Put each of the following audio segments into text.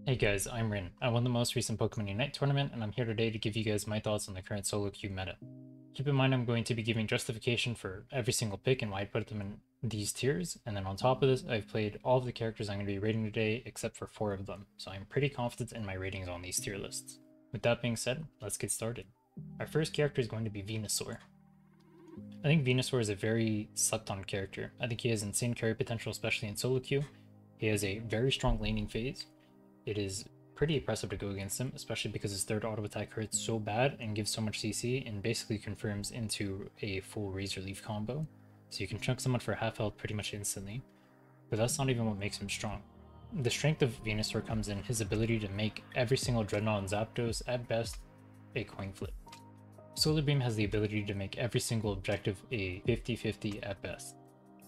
Hey guys, I'm Rhinne. I won the most recent Pokemon Unite tournament, and I'm here today to give you guys my thoughts on the current solo queue meta. Keep in mind I'm going to be giving justification for every single pick and why I put them in these tiers, and then on top of this, I've played all of the characters I'm going to be rating today except for 4 of them, so I'm pretty confident in my ratings on these tier lists. With that being said, let's get started. Our first character is going to be Venusaur. I think Venusaur is a very slept on character. I think he has insane carry potential, especially in solo queue. He has a very strong laning phase. It is pretty impressive to go against him, especially because his third auto attack hurts so bad and gives so much CC and basically confirms into a full Razor Leaf combo. So you can chunk someone for half health pretty much instantly, but that's not even what makes him strong. The strength of Venusaur comes in his ability to make every single Dreadnought and Zapdos at best a coin flip. Solar Beam has the ability to make every single objective a 50-50 at best.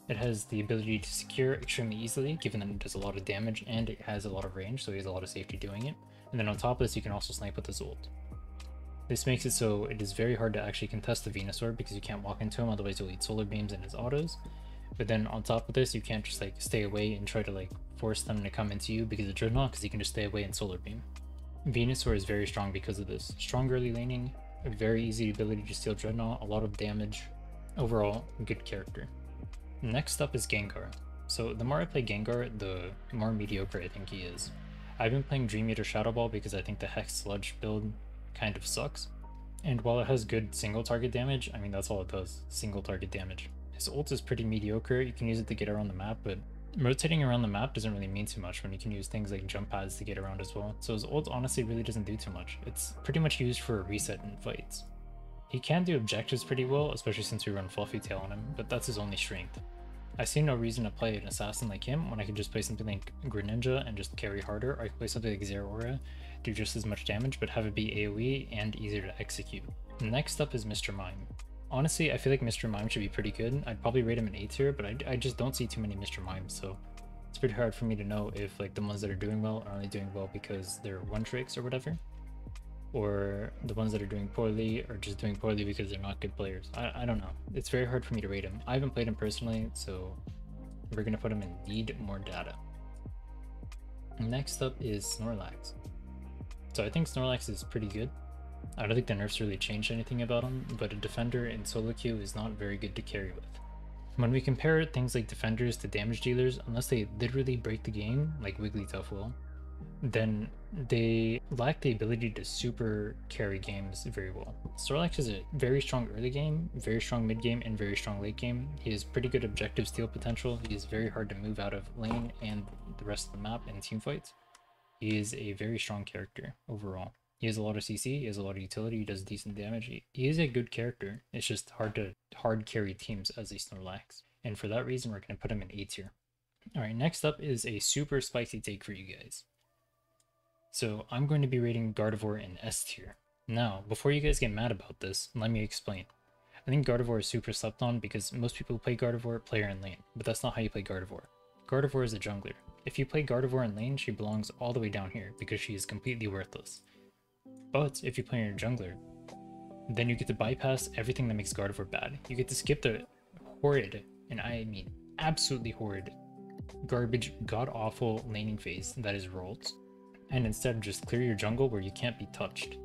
It has the ability to secure extremely easily, given that it does a lot of damage and it has a lot of range, so he has a lot of safety doing it. And then on top of this, you can also snipe with his ult. This makes it so it is very hard to actually contest the Venusaur because you can't walk into him, otherwise you'll eat solar beams and his autos. But then on top of this, you can't just like stay away and try to like force them to come into you because of Dreadnought, because you can just stay away and solar beam. Venusaur is very strong because of this. Strong early laning, a very easy ability to steal Dreadnought, a lot of damage. Overall, good character. Next up is Gengar. So the more I play Gengar, the more mediocre I think he is. I've been playing Dream Eater Shadow Ball because I think the Hex Sludge build kind of sucks. And while it has good single target damage, I mean that's all it does, single target damage. His ult is pretty mediocre, you can use it to get around the map, but rotating around the map doesn't really mean too much when you can use things like jump pads to get around as well. So his ult honestly really doesn't do too much. It's pretty much used for a reset in fights. He can do objectives pretty well, especially since we run Fluffy Tail on him, but that's his only strength. I see no reason to play an assassin like him when I could just play something like Greninja and just carry harder, or I could play something like Zeraora, do just as much damage, but have it be AoE and easier to execute. Next up is Mr. Mime. Honestly, I feel like Mr. Mime should be pretty good. I'd probably rate him an A tier, but I just don't see too many Mr. Mimes, so it's pretty hard for me to know if like the ones that are doing well are only doing well because they're one tricks or whatever, or the ones that are doing poorly are just doing poorly because they're not good players. I don't know. It's very hard for me to rate him. I haven't played him personally, so we're going to put him in need more data. Next up is Snorlax. So I think Snorlax is pretty good. I don't think the nerfs really changed anything about him, but a defender in solo queue is not very good to carry with. When we compare things like defenders to damage dealers, unless they literally break the game, like Wigglytuff will, then they lack the ability to super carry games very well. Snorlax is a very strong early game, very strong mid game, and very strong late game. He has pretty good objective steal potential. He is very hard to move out of lane and the rest of the map in team fights. He is a very strong character overall. He has a lot of CC, he has a lot of utility, he does decent damage. He is a good character. It's just hard to hard carry teams as a Snorlax. And for that reason, we're going to put him in A tier. Alright, next up is a super spicy take for you guys. So I'm going to be rating Gardevoir in S tier. Now, before you guys get mad about this, let me explain. I think Gardevoir is super slept on because most people play Gardevoir player in lane, but that's not how you play Gardevoir. Gardevoir is a jungler. If you play Gardevoir in lane, she belongs all the way down here because she is completely worthless. But if you play your jungler, then you get to bypass everything that makes Gardevoir bad. You get to skip the horrid, and I mean absolutely horrid, garbage, god-awful laning phase that is Rolls, and instead just clear your jungle where you can't be touched.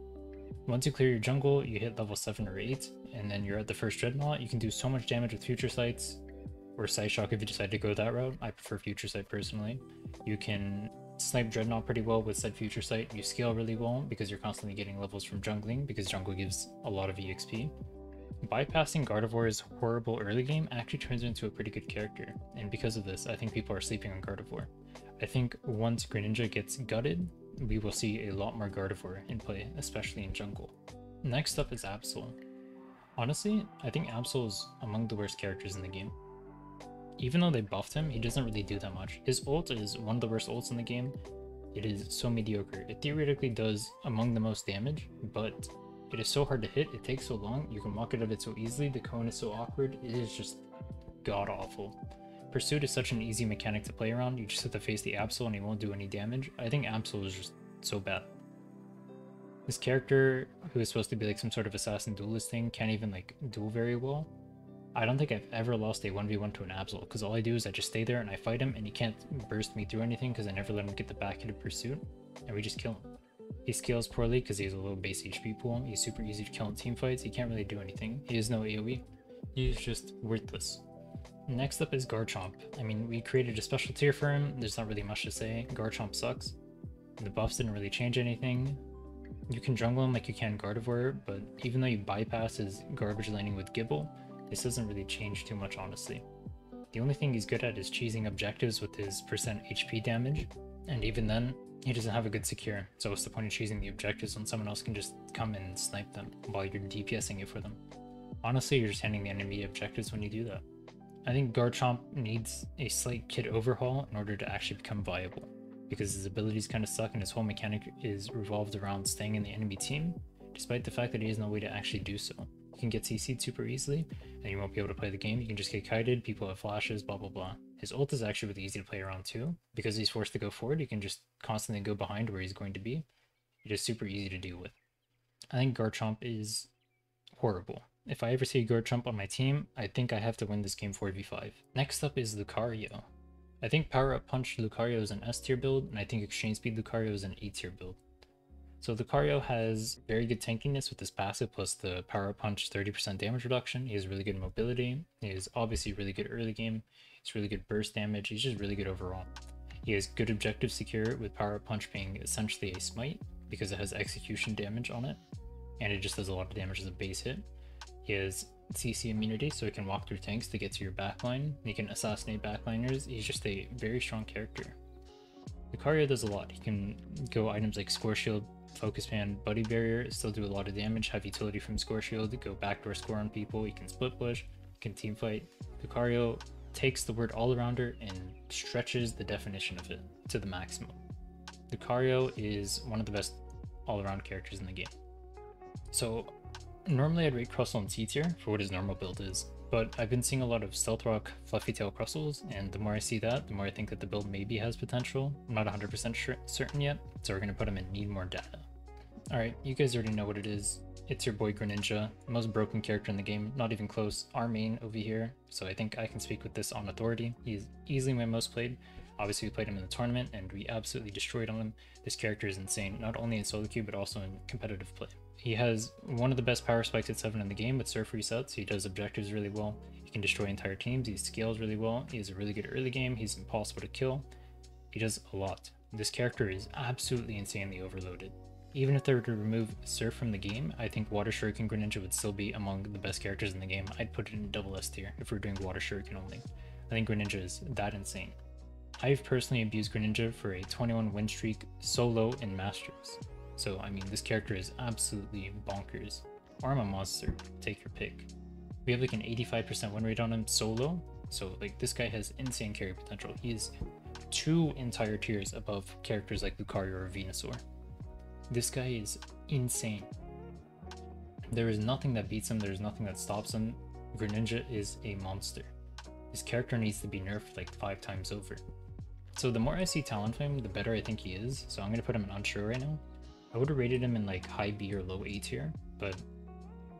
Once you clear your jungle, you hit level 7 or 8, and then you're at the first Dreadnought. You can do so much damage with Future Sights, or Sight Shock if you decide to go that route. I prefer Future Sight personally. You can snipe Dreadnought pretty well with said Future Sight. You scale really well because you're constantly getting levels from jungling, because jungle gives a lot of EXP. Bypassing Gardevoir's horrible early game actually turns into a pretty good character, and because of this, I think people are sleeping on Gardevoir. I think once Greninja gets gutted, we will see a lot more Gardevoir in play, especially in jungle. Next up is Absol. Honestly, I think Absol is among the worst characters in the game. Even though they buffed him, he doesn't really do that much. His ult is one of the worst ults in the game. It is so mediocre. It theoretically does among the most damage, but it is so hard to hit, it takes so long, you can walk out of it so easily, the cone is so awkward, it is just god-awful. Pursuit is such an easy mechanic to play around, you just have to face the Absol and he won't do any damage. I think Absol is just so bad. This character, who is supposed to be like some sort of assassin duelist thing, can't even like duel very well. I don't think I've ever lost a 1v1 to an Absol, because all I do is I just stay there and I fight him and he can't burst me through anything because I never let him get the back hit of Pursuit. and we just kill him. He scales poorly because he has a low base HP pool. He's super easy to kill in team fights. He can't really do anything. He has no AoE. He's just worthless. Next up is Garchomp. I mean, we created a special tier for him. There's not really much to say. Garchomp sucks. The buffs didn't really change anything. You can jungle him like you can Gardevoir, but even though you bypass his garbage laning with Gibble, this doesn't really change too much, honestly. The only thing he's good at is cheesing objectives with his percent HP damage, and even then, he doesn't have a good secure, so what's the point of choosing the objectives when someone else can just come in and snipe them while you're DPSing it for them? Honestly, you're just handing the enemy objectives when you do that. I think Garchomp needs a slight kit overhaul in order to actually become viable, because his abilities kind of suck and his whole mechanic is revolved around staying in the enemy team, despite the fact that he has no way to actually do so. You can get CC'd super easily, and you won't be able to play the game. You can just get kited, people have flashes, blah blah blah. His ult is actually really easy to play around too. Because he's forced to go forward, you can just constantly go behind where he's going to be. It is super easy to deal with. I think Garchomp is horrible. If I ever see Garchomp on my team, I think I have to win this game 4v5. Next up is Lucario. I think Power Up Punch Lucario is an S tier build, and I think Exchange Speed Lucario is an A tier build. So Lucario has very good tankiness with his passive plus the Power Up Punch 30% damage reduction. He has really good mobility. He is obviously really good early game. He's really good burst damage. He's just really good overall. He has good objective secure with Power Up Punch being essentially a smite because it has execution damage on it, and it just does a lot of damage as a base hit. He has CC immunity, so he can walk through tanks to get to your backline. He can assassinate backliners. He's just a very strong character. Lucario does a lot. He can go items like Score Shield, Focus Fan, Buddy Barrier, still do a lot of damage, have utility from Score Shield, go backdoor score on people. He can split push, can team fight. Lucario takes the word all-arounder and stretches the definition of it to the maximum. Lucario is one of the best all-around characters in the game. So normally I'd rate Crustle in C tier for what his normal build is, but I've been seeing a lot of Stealth Rock Fluffy Tail Crustles, and the more I see that, the more I think that the build maybe has potential. I'm not 100% certain yet, so we're going to put him in Need More Data. Alright, you guys already know what it is. It's your boy Greninja, most broken character in the game, not even close, our main over here, so I think I can speak with this on authority. He's easily my most played. Obviously we played him in the tournament and we absolutely destroyed on him. This character is insane, not only in solo queue but also in competitive play. He has one of the best power spikes at 7 in the game with surf resets. He does objectives really well. He can destroy entire teams. He scales really well. He has a really good early game. He's impossible to kill. He does a lot. This character is absolutely insanely overloaded. Even if they were to remove surf from the game, I think Water Shuriken Greninja would still be among the best characters in the game. I'd put it in double S tier if we're doing Water Shuriken only. I think Greninja is that insane. I've personally abused Greninja for a 21 win streak solo in Masters. So, I mean, this character is absolutely bonkers. Or I'm a monster, take your pick. We have like an 85% win rate on him solo, so like this guy has insane carry potential. He is 2 entire tiers above characters like Lucario or Venusaur. This guy is insane. There is nothing that beats him, there is nothing that stops him. Greninja is a monster. His character needs to be nerfed like 5 times over. So the more I see Talonflame, the better I think he is, so I'm going to put him in unsure right now. I would have rated him in like high B or low A tier, but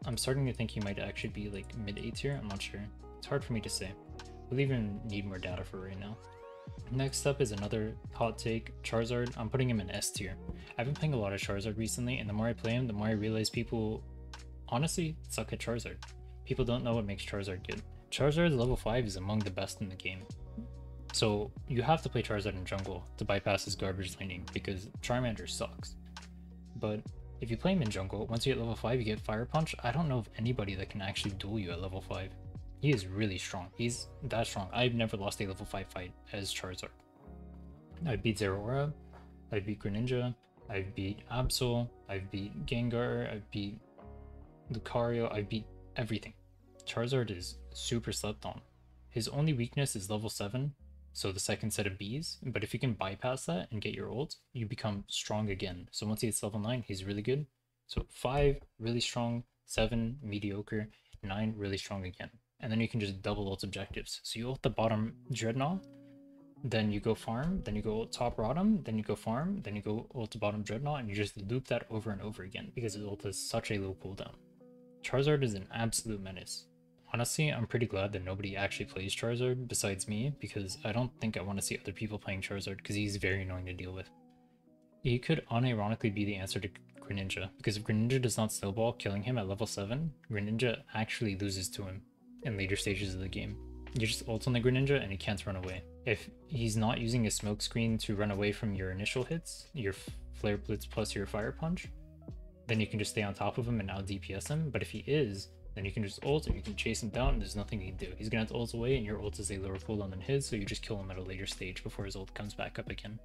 I'm starting to think he might actually be like mid A tier, I'm not sure. It's hard for me to say. We'll even need more data for right now. Next up is another hot take, Charizard. I'm putting him in S tier. I've been playing a lot of Charizard recently, and the more I play him, the more I realize people honestly suck at Charizard. People don't know what makes Charizard good. Charizard's level 5 is among the best in the game. So you have to play Charizard in jungle to bypass his garbage laning, because Charmander sucks. But if you play him in jungle, once you get level 5 you get Fire Punch. I don't know of anybody that can actually duel you at level 5. He is really strong. He's that strong. I've never lost a level 5 fight as Charizard. I beat Zeraora, I beat Greninja, I beat Absol, I beat Gengar, I beat Lucario, I beat everything. Charizard is super slept on. His only weakness is level 7, so the second set of Bs, but if you can bypass that and get your ult, you become strong again. So once he hits level 9, he's really good. So 5, really strong, 7, mediocre, 9, really strong again. And then you can just double ult objectives. So you ult the bottom Dreadnought, then you go farm, then you go ult top Rotom, then you go farm, then you go ult bottom Dreadnought, and you just loop that over and over again because his ult has such a low cooldown. Charizard is an absolute menace. Honestly, I'm pretty glad that nobody actually plays Charizard besides me, because I don't think I want to see other people playing Charizard because he's very annoying to deal with. He could unironically be the answer to Greninja, because if Greninja does not snowball, killing him at level 7, Greninja actually loses to him in later stages of the game. You just ult on the Greninja and he can't run away. If he's not using a smoke screen to run away from your initial hits, your Flare Blitz plus your Fire Punch, then you can just stay on top of him and out DPS him. But if he is, then you can just ult and you can chase him down and there's nothing you can do. He's gonna have to ult away and your ult is a lower cooldown than his, so you just kill him at a later stage before his ult comes back up again.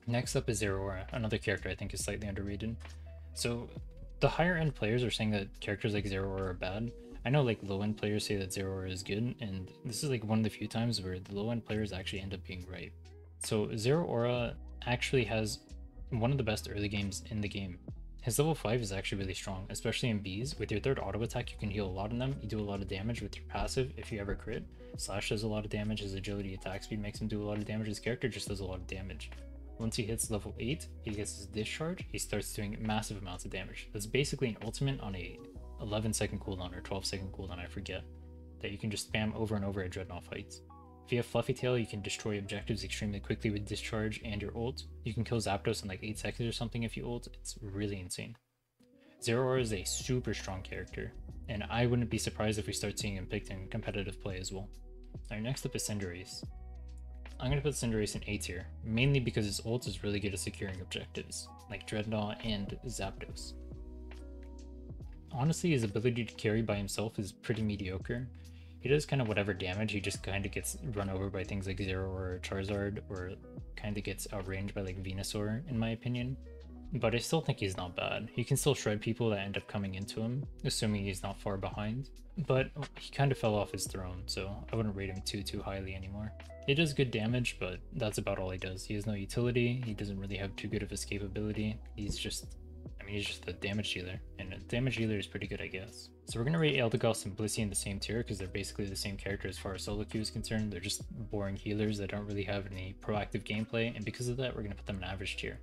Next up is Zeraora, another character I think is slightly underrated. So the higher end players are saying that characters like Zeraora are bad. I know like low end players say that Zeraora is good, and this is like one of the few times where the low end players actually end up being right. So Zeraora actually has one of the best early games in the game. His level 5 is actually really strong, especially in Bs. With your third auto attack, you can heal a lot of them. You do a lot of damage with your passive if you ever crit. Slash does a lot of damage. His agility attack speed makes him do a lot of damage. His character just does a lot of damage. Once he hits level 8, he gets his discharge, he starts doing massive amounts of damage. That's basically an ultimate on a 11-second cooldown or 12-second cooldown, I forget, that you can just spam over and over at Dreadnought fights. If you have Fluffy Tail, you can destroy objectives extremely quickly with discharge and your ult. You can kill Zapdos in like 8 seconds or something if you ult. It's really insane. Zeraora is a super strong character, and I wouldn't be surprised if we start seeing him picked in competitive play as well. Alright, next up is Cinderace. I'm going to put Cinderace in A tier, mainly because his ult is really good at securing objectives, like Dreadnought and Zapdos. Honestly, his ability to carry by himself is pretty mediocre. He does kind of whatever damage, he just kind of gets run over by things like Zeraora or Charizard, or kind of gets outranged by like Venusaur, in my opinion. But I still think he's not bad. He can still shred people that end up coming into him, assuming he's not far behind. But he kind of fell off his throne, so I wouldn't rate him too highly anymore. He does good damage, but that's about all he does. He has no utility, he doesn't really have too good of escapability. He's just a damage dealer, and a damage dealer is pretty good, I guess. So we're going to rate Eldegoss and Blissey in the same tier because they're basically the same character as far as solo queue is concerned. They're just boring healers that don't really have any proactive gameplay, and because of that, we're going to put them in average tier.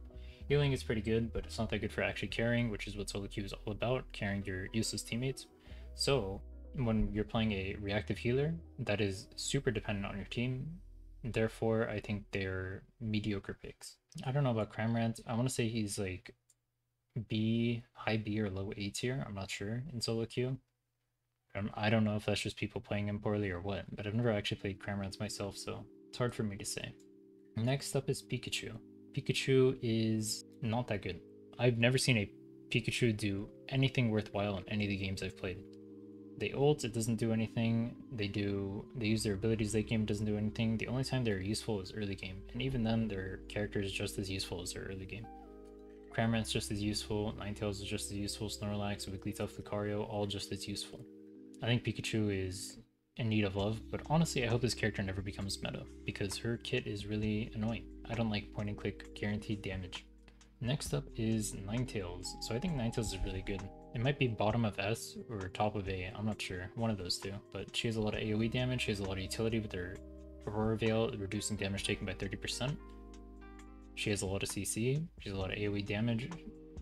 Healing is pretty good, but it's not that good for actually carrying, which is what solo queue is all about, carrying your useless teammates. So when you're playing a reactive healer, that is super dependent on your team. Therefore, I think they're mediocre picks. I don't know about Cramorant. I want to say he's like B, high B or low A tier. I'm not sure in solo queue. I don't know if that's just people playing him poorly or what, but I've never actually played Cramorants myself, so it's hard for me to say. Next up is Pikachu. Pikachu is not that good. I've never seen a Pikachu do anything worthwhile in any of the games I've played. They ult, it doesn't do anything. They use their abilities late game, doesn't do anything. The only time they're useful is early game, and even then their character is just as useful as their early game. Cramorant's just as useful, Ninetales is just as useful, Snorlax, Wigglytuff, Lucario, all just as useful. I think Pikachu is in need of love, but honestly I hope this character never becomes meta, because her kit is really annoying. I don't like point and click guaranteed damage. Next up is Ninetales. So I think Ninetales is really good. It might be bottom of S or top of A, I'm not sure, one of those two, but she has a lot of AoE damage, she has a lot of utility with her Aurora Veil, reducing damage taken by 30%. She has a lot of CC, she has a lot of AoE damage.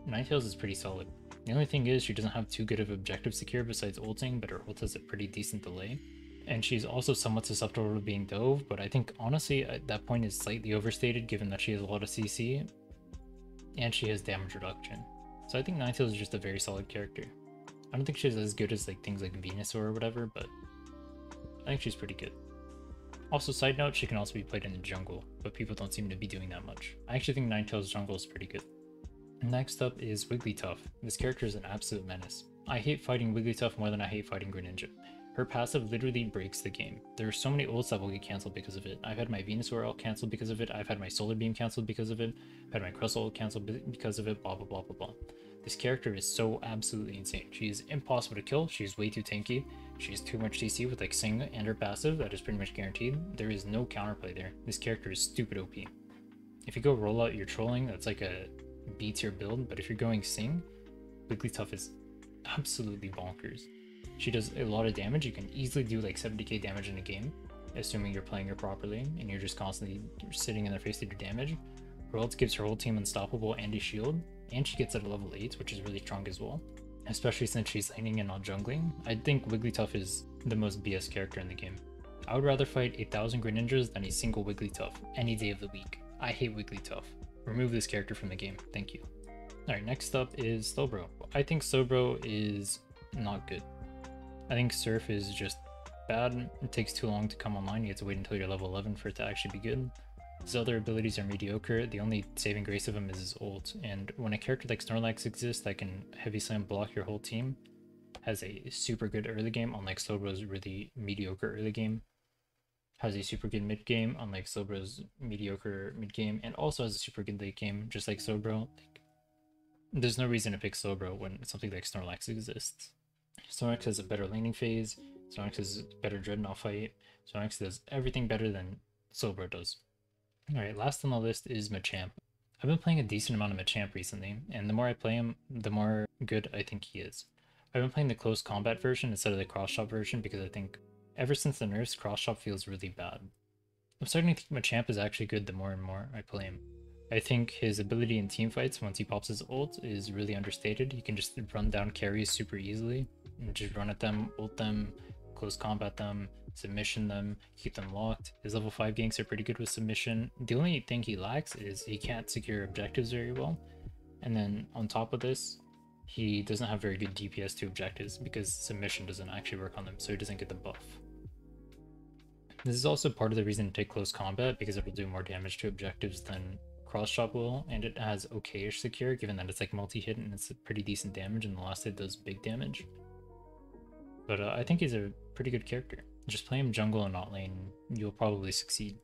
Ninetales is pretty solid. The only thing is she doesn't have too good of objective secure besides ulting, but her ult has a pretty decent delay. And she's also somewhat susceptible to being dove, but I think honestly that point is slightly overstated given that she has a lot of CC and she has damage reduction. So I think Ninetales is just a very solid character. I don't think she's as good as like things like Venusaur or whatever, but I think she's pretty good. Also, side note, she can also be played in the jungle, but people don't seem to be doing that much. I actually think Ninetales jungle is pretty good. Next up is Wigglytuff. This character is an absolute menace. I hate fighting Wigglytuff more than I hate fighting Greninja. Her passive literally breaks the game. There are so many ults that will get cancelled because of it. I've had my Venusaur ult cancelled because of it. I've had my Solar Beam cancelled because of it. I've had my Crustle ult cancelled because of it, blah blah blah blah blah. This character is so absolutely insane. She is impossible to kill. She's way too tanky. She has too much CC with like Sing and her passive. That is pretty much guaranteed. There is no counterplay there. This character is stupid OP. If you go roll out your trolling, that's like a B tier build, but if you're going Sing, Wigglytuff is absolutely bonkers. She does a lot of damage. You can easily do like 70k damage in a game, assuming you're playing her properly and you're just constantly sitting in their face to do damage. Her ult gives her whole team unstoppable and a shield, and she gets at a level 8, which is really strong as well, especially since she's laning and not jungling. I think Wigglytuff is the most BS character in the game. I would rather fight 1,000 Greninjas than a single Wigglytuff any day of the week. I hate Wigglytuff. remove this character from the game. Thank you. Alright, next up is Slowbro. I think Slowbro is not good. I think Surf is just bad. It takes too long to come online. You have to wait until you're level 11 for it to actually be good. His other abilities are mediocre. The only saving grace of him is his ult. And when a character like Snorlax exists that can heavy slam block your whole team, has a super good early game, unlike Slowbro's really mediocre early game, has a super good mid game, unlike Slowbro's mediocre mid game, and also has a super good late game, just like Slowbro. There's no reason to pick Slowbro when something like Snorlax exists. Snorlax has a better laning phase, Snorlax has a better Dreadnought fight, Snorlax does everything better than Slowbro does. Alright, last on the list is Machamp. I've been playing a decent amount of Machamp recently, and the more I play him, the more good I think he is. I've been playing the close combat version instead of the cross-shot version because I think ever since the nerfs, cross-shot feels really bad. I'm starting to think Machamp is actually good the more and more I play him. I think his ability in teamfights once he pops his ult is really understated. He can just run down carries super easily and just run at them, ult them, close combat them, submission them, keep them locked. His level 5 ganks are pretty good with submission. The only thing he lacks is he can't secure objectives very well. And then on top of this, he doesn't have very good DPS to objectives because submission doesn't actually work on them, so he doesn't get the buff. This is also part of the reason to take close combat because it will do more damage to objectives than cross-shot will, and it has okay-ish secure given that it's like multi-hit and it's a pretty decent damage, and the last hit does big damage. But I think he's a pretty good character. Just play him jungle and not lane, you'll probably succeed.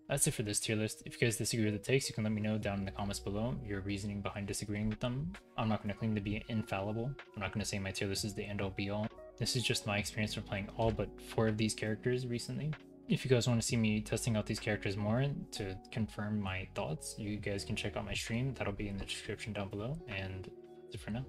That's it for this tier list. If you guys disagree with the takes, you can let me know down in the comments below your reasoning behind disagreeing with them. I'm not going to claim to be infallible. I'm not going to say my tier list is the end-all be-all. This is just my experience from playing all but 4 of these characters recently. If you guys want to see me testing out these characters more to confirm my thoughts, you guys can check out my stream. That'll be in the description down below, and that's it for now.